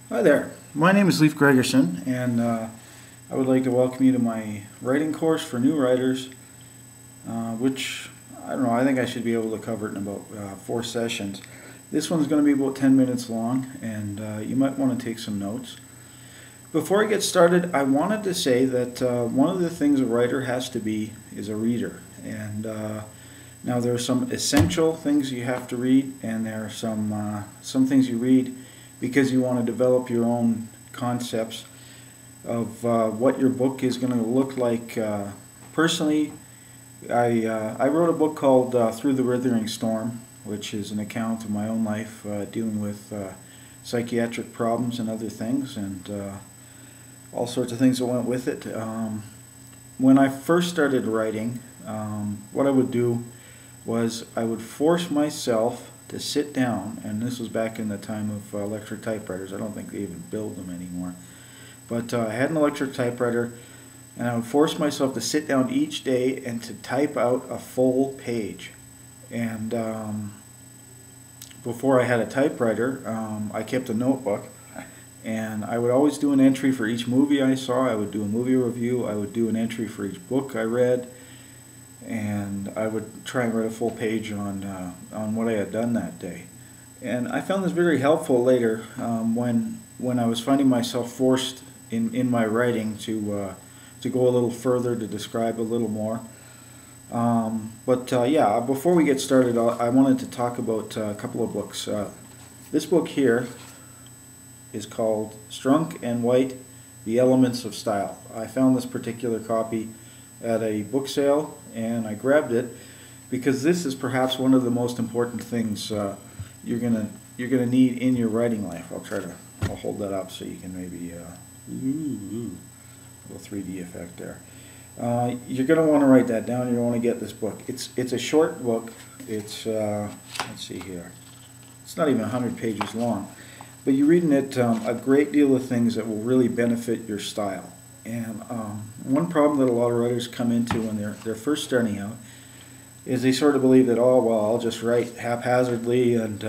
Hi there, my name is Leif Gregerson, and I would like to welcome you to my writing course for new writers, which, I don't know, I think I should be able to cover it in about 4 sessions. This one's going to be about 10 minutes long, and you might want to take some notes. Before I get started, I wanted to say that one of the things a writer has to be is a reader. And now there are some essential things you have to read, and there are some things you read because you want to develop your own concepts of what your book is going to look like. Personally, I wrote a book called Through the Withering Storm, which is an account of my own life dealing with psychiatric problems and other things, and all sorts of things that went with it. When I first started writing, what I would do was I would force myself to sit down, and this was back in the time of electric typewriters. I don't think they even build them anymore. But I had an electric typewriter, and I would force myself to sit down each day and to type out a full page. And before I had a typewriter, I kept a notebook, and I would always do an entry for each movie I saw. I would do a movie review. I would do an entry for each book I read, and I would try and write a full page on what I had done that day. And I found this very helpful later when I was finding myself forced in my writing to go a little further, to describe a little more. Yeah, before we get started, I wanted to talk about a couple of books. This book here is called Strunk and White, The Elements of Style. I found this particular copy at a book sale, and I grabbed it because this is perhaps one of the most important things you're gonna need in your writing life. I'll hold that up so you can maybe little 3D effect there. You're gonna want to write that down. You want to get this book. It's a short book. It's let's see here. It's not even 100 pages long, but you read in it a great deal of things that will really benefit your style. And one problem that a lot of writers come into when they're first starting out is they sort of believe that, oh well, I'll just write haphazardly, and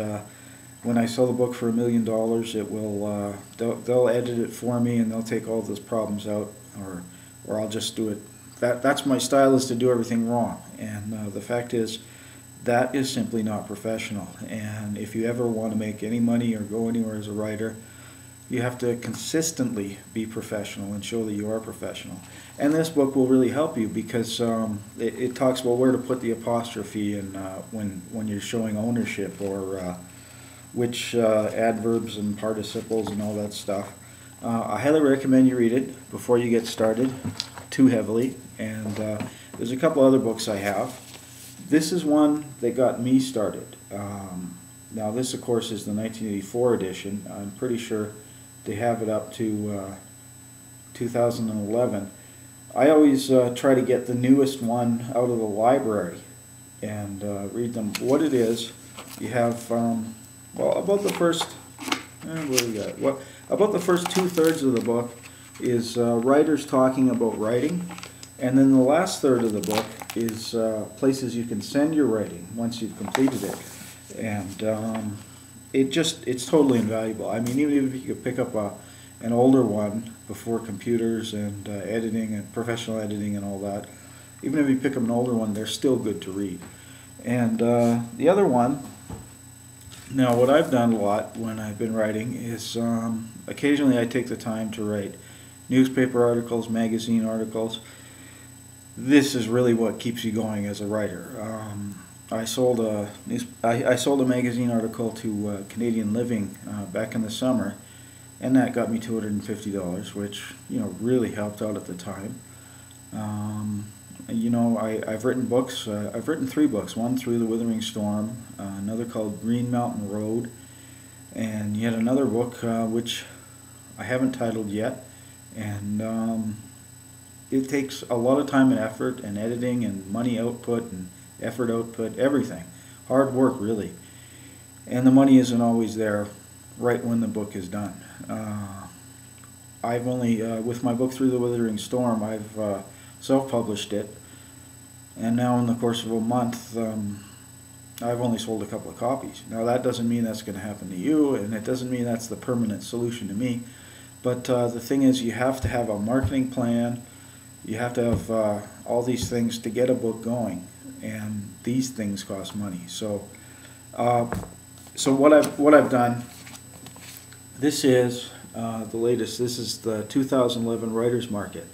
when I sell the book for $1 million, it will they'll edit it for me and they'll take all those problems out, or I'll just do it. That's my style, is to do everything wrong. And the fact is, that is simply not professional. And if you ever want to make any money or go anywhere as a writer, you have to consistently be professional and show that you are professional. And this book will really help you because it talks about where to put the apostrophe and when you're showing ownership, or which adverbs and participles and all that stuff. I highly recommend you read it before you get started too heavily. And there's a couple other books I have. This is one that got me started. Now this, of course, is the 1984 edition. I'm pretty sure they have it up to 2011. I always try to get the newest one out of the library and read them. What it is, you have well, about the first what do we got? Well, about the first 2/3 of the book is writers talking about writing, and then the last third of the book is places you can send your writing once you've completed it. And it's totally invaluable. I mean, even if you could pick up an older one before computers and editing and professional editing and all that, even if you pick up an older one, they're still good to read. And the other one, now what I've done a lot when I've been writing is occasionally I take the time to write newspaper articles, magazine articles. This is really what keeps you going as a writer. I sold a magazine article to Canadian Living back in the summer, and that got me $250, which really helped out at the time. I've written books. I've written 3 books. One, Through the Withering Storm, another called Green Mountain Road, and yet another book which I haven't titled yet. And it takes a lot of time and effort and editing and money output and effort output, everything. Hard work, really. And the money isn't always there right when the book is done. I've only, with my book Through the Withering Storm, I've self-published it, and now in the course of a month I've only sold a couple of copies. Now that doesn't mean that's going to happen to you, and it doesn't mean that's the permanent solution to me. But the thing is, you have to have a marketing plan. You have to have all these things to get a book going, and these things cost money. So, what I've done. This is the latest. This is the 2011 Writers Market,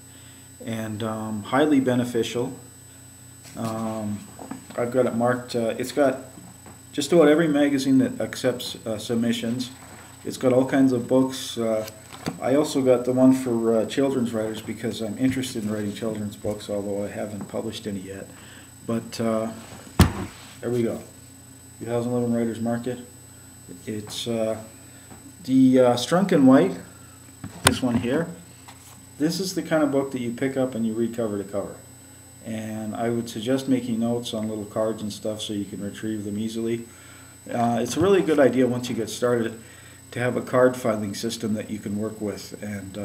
and highly beneficial. I've got it marked. It's got just about every magazine that accepts submissions. It's got all kinds of books. I also got the one for children's writers because I'm interested in writing children's books, although I haven't published any yet. But there we go. 2011 Writers Market. It's the Strunk and White, this one here. This is the kind of book that you pick up and you read cover to cover. And I would suggest making notes on little cards and stuff so you can retrieve them easily. It's a really good idea once you get started to have a card filing system that you can work with, and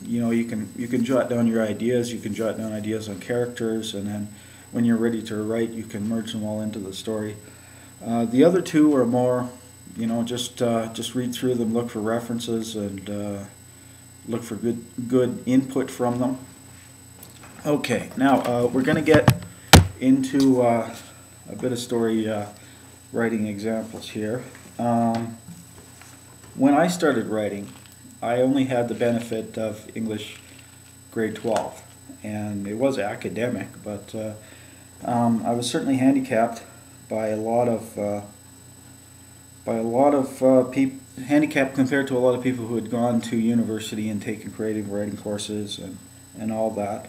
you know, you can jot down your ideas. You can jot down ideas on characters, and then when you're ready to write, you can merge them all into the story. The other two are more, you know, just read through them, look for references, and look for good input from them. Okay, now we're going to get into a bit of story writing examples here. When I started writing, I only had the benefit of English grade 12, and it was academic, but I was certainly handicapped by a lot of people, handicapped compared to a lot of people who had gone to university and taken creative writing courses and all that,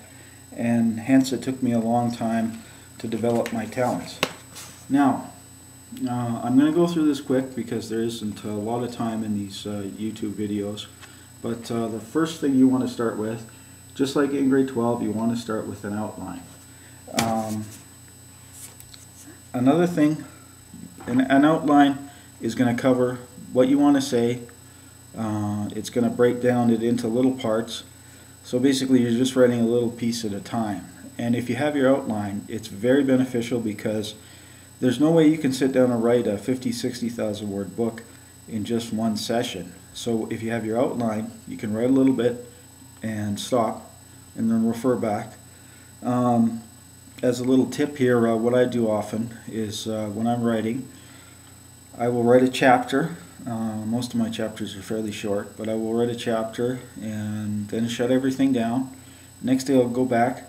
and hence it took me a long time to develop my talents. Now, I'm going to go through this quick because there isn't a lot of time in these YouTube videos, but the first thing you want to start with, just like in grade 12, you want to start with an outline. Another thing, an outline is going to cover what you want to say. It's going to break down it into little parts. So basically you're just writing a little piece at a time. And if you have your outline, it's very beneficial because there's no way you can sit down and write a 50, 60,000 word book in just one session. So if you have your outline, you can write a little bit and stop and then refer back. As a little tip here, what I do often is when I'm writing, I will write a chapter. Most of my chapters are fairly short, but I will write a chapter and then shut everything down. Next day I'll go back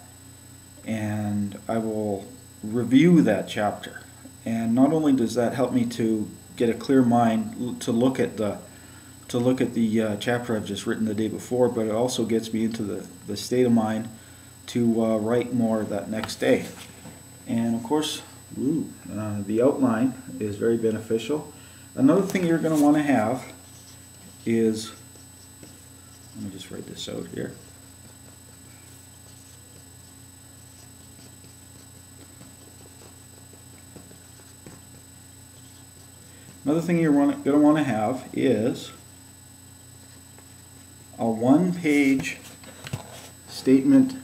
and I will review that chapter. And not only does that help me to get a clear mind to look at the chapter I've just written the day before, but it also gets me into the state of mind to write more that next day. And of course, the outline is very beneficial. Another thing you're going to want to have is, let me just write this out here. Another thing you're going to want to have is a one-page statement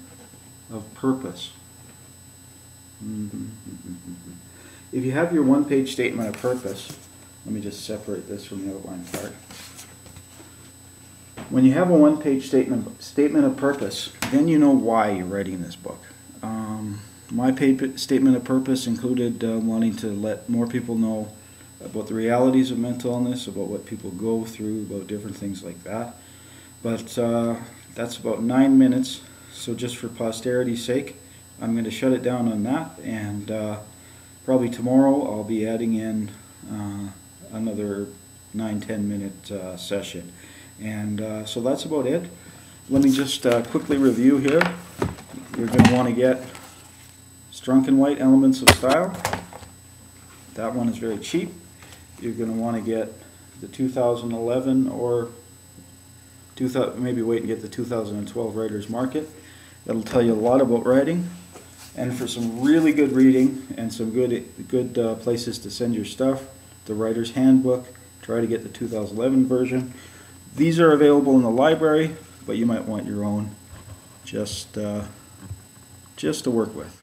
of purpose. If you have your one-page statement of purpose, let me just separate this from the outline part. When you have a one-page statement of purpose, then you know why you're writing this book. My statement of purpose included wanting to let more people know about the realities of mental illness, about what people go through, about different things like that. But that's about 9 minutes, so just for posterity's sake, I'm going to shut it down on that, and probably tomorrow I'll be adding in another 9-10 minute session. And so that's about it. Let me just quickly review here. You're going to want to get Strunk and White, Elements of Style. That one is very cheap. You're going to want to get the 2011 or maybe wait and get the 2012 Writers Market. That'll tell you a lot about writing. And for some really good reading and some good places to send your stuff, the Writers Handbook. Try to get the 2011 version. These are available in the library, but you might want your own just to work with.